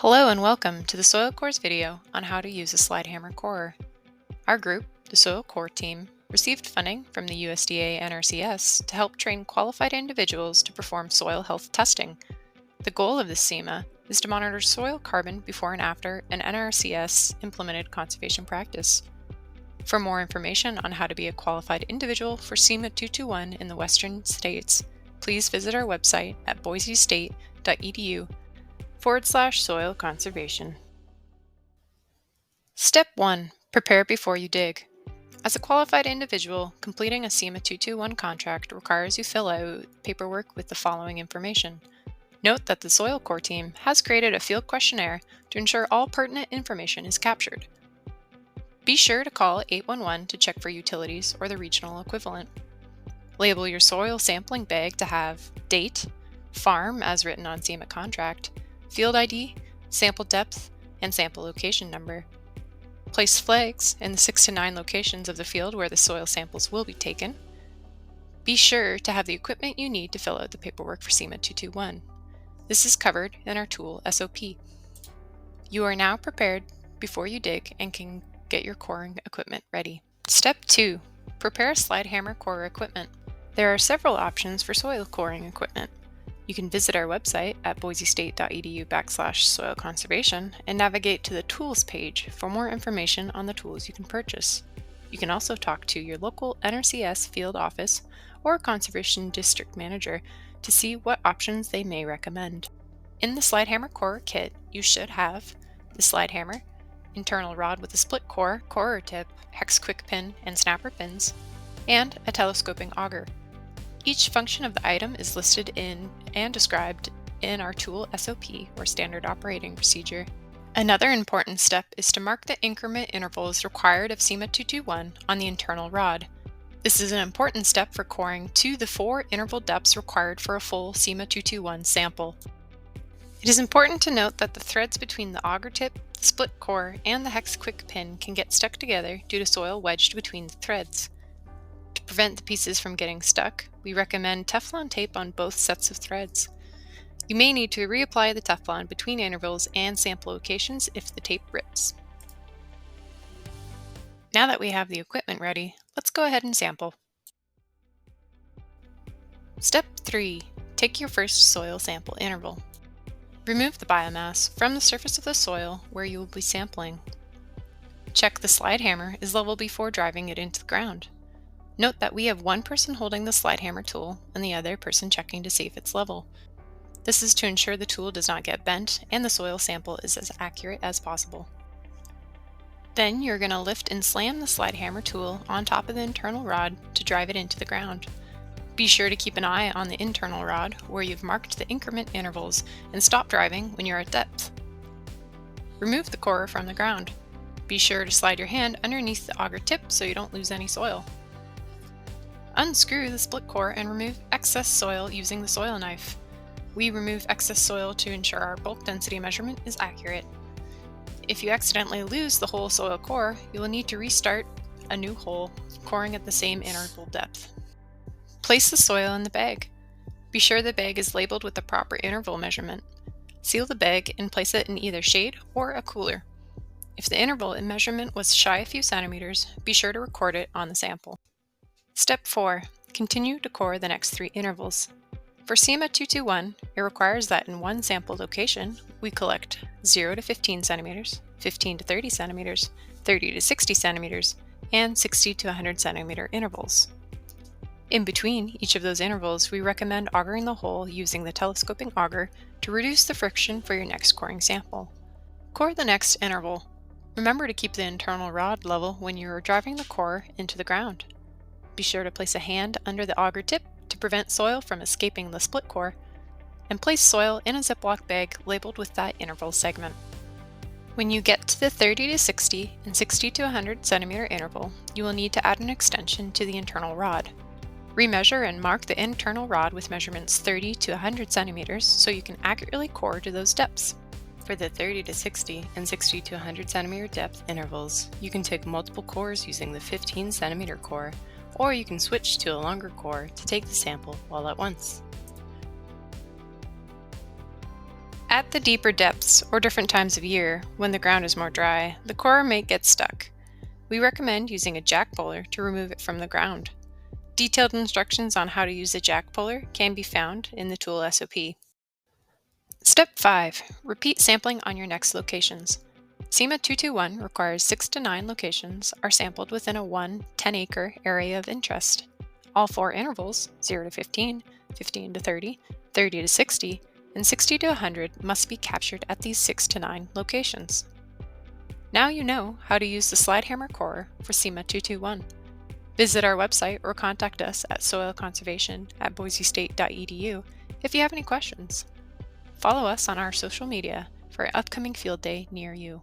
Hello and welcome to the Soil Cores video on how to use a slide hammer corer. Our group, the Soil Core team, received funding from the USDA NRCS to help train qualified individuals to perform soil health testing. The goal of the CEMA is to monitor soil carbon before and after an NRCS implemented conservation practice. For more information on how to be a qualified individual for CEMA 221 in the Western States, please visit our website at boisestate.edu/soil conservation. Step 1. Prepare before you dig. As a qualified individual, completing a CEMA 221 contract requires you fill out paperwork with the following information. Note that the Soil Core team has created a field questionnaire to ensure all pertinent information is captured. Be sure to call 811 to check for utilities or the regional equivalent. Label your soil sampling bag to have date, farm as written on CEMA contract, field ID, sample depth, and sample location number. Place flags in the 6 to 9 locations of the field where the soil samples will be taken. Be sure to have the equipment you need to fill out the paperwork for CEMA 221. This is covered in our tool SOP. You are now prepared before you dig and can get your coring equipment ready. Step 2. Prepare slide hammer corer equipment. There are several options for soil coring equipment. You can visit our website at boisestate.edu/soil conservation and navigate to the Tools page for more information on the tools you can purchase. You can also talk to your local NRCS field office or Conservation District Manager to see what options they may recommend. In the slide hammer corer kit, you should have the slide hammer, internal rod with a split core, corer tip, hex quick pin, and snapper pins, and a telescoping auger. Each function of the item is listed in and described in our tool SOP or standard operating procedure. Another important step is to mark the increment intervals required of CEMA 221 on the internal rod. This is an important step for coring to the 4 interval depths required for a full CEMA 221 sample. It is important to note that the threads between the auger tip, the split core, and the hex quick pin can get stuck together due to soil wedged between the threads. To prevent the pieces from getting stuck, we recommend Teflon tape on both sets of threads. You may need to reapply the Teflon between intervals and sample locations if the tape rips. Now that we have the equipment ready, let's go ahead and sample. Step 3. Take your first soil sample interval. Remove the biomass from the surface of the soil where you will be sampling. Check the slide hammer is level before driving it into the ground. Note that we have one person holding the slide hammer tool and the other person checking to see if it's level. This is to ensure the tool does not get bent and the soil sample is as accurate as possible. Then you're going to lift and slam the slide hammer tool on top of the internal rod to drive it into the ground. Be sure to keep an eye on the internal rod where you've marked the increment intervals and stop driving when you're at depth. Remove the corer from the ground. Be sure to slide your hand underneath the auger tip so you don't lose any soil. Unscrew the split core and remove excess soil using the soil knife. We remove excess soil to ensure our bulk density measurement is accurate. If you accidentally lose the whole soil core, you will need to restart a new hole, coring at the same interval depth. Place the soil in the bag. Be sure the bag is labeled with the proper interval measurement. Seal the bag and place it in either shade or a cooler. If the interval in measurement was shy a few centimeters, be sure to record it on the sample. Step 4. Continue to core the next 3 intervals. For CEMA 221, it requires that in one sample location, we collect 0 to 15 centimeters, 15 to 30 centimeters, 30 to 60 centimeters, and 60 to 100 centimeter intervals. In between each of those intervals, we recommend augering the hole using the telescoping auger to reduce the friction for your next coring sample. Core the next interval. Remember to keep the internal rod level when you are driving the core into the ground. Be sure to place a hand under the auger tip to prevent soil from escaping the split core, and place soil in a Ziploc bag labeled with that interval segment. When you get to the 30 to 60 and 60 to 100 centimeter interval, you will need to add an extension to the internal rod. Remeasure and mark the internal rod with measurements 30 to 100 centimeters so you can accurately core to those depths. For the 30 to 60 and 60 to 100 centimeter depth intervals, you can take multiple cores using the 15 centimeter core, or you can switch to a longer core to take the sample all at once. At the deeper depths or different times of year, when the ground is more dry, the core may get stuck. We recommend using a jack puller to remove it from the ground. Detailed instructions on how to use a jack puller can be found in the tool SOP. Step 5. Repeat sampling on your next locations. CEMA 221 requires 6 to 9 locations are sampled within a 10-acre area of interest. All 4 intervals, 0 to 15, 15 to 30, 30 to 60, and 60 to 100 must be captured at these 6 to 9 locations. Now you know how to use the slide hammer core for CEMA 221. Visit our website or contact us at soilconservation@boisestate.edu if you have any questions. Follow us on our social media for an upcoming field day near you.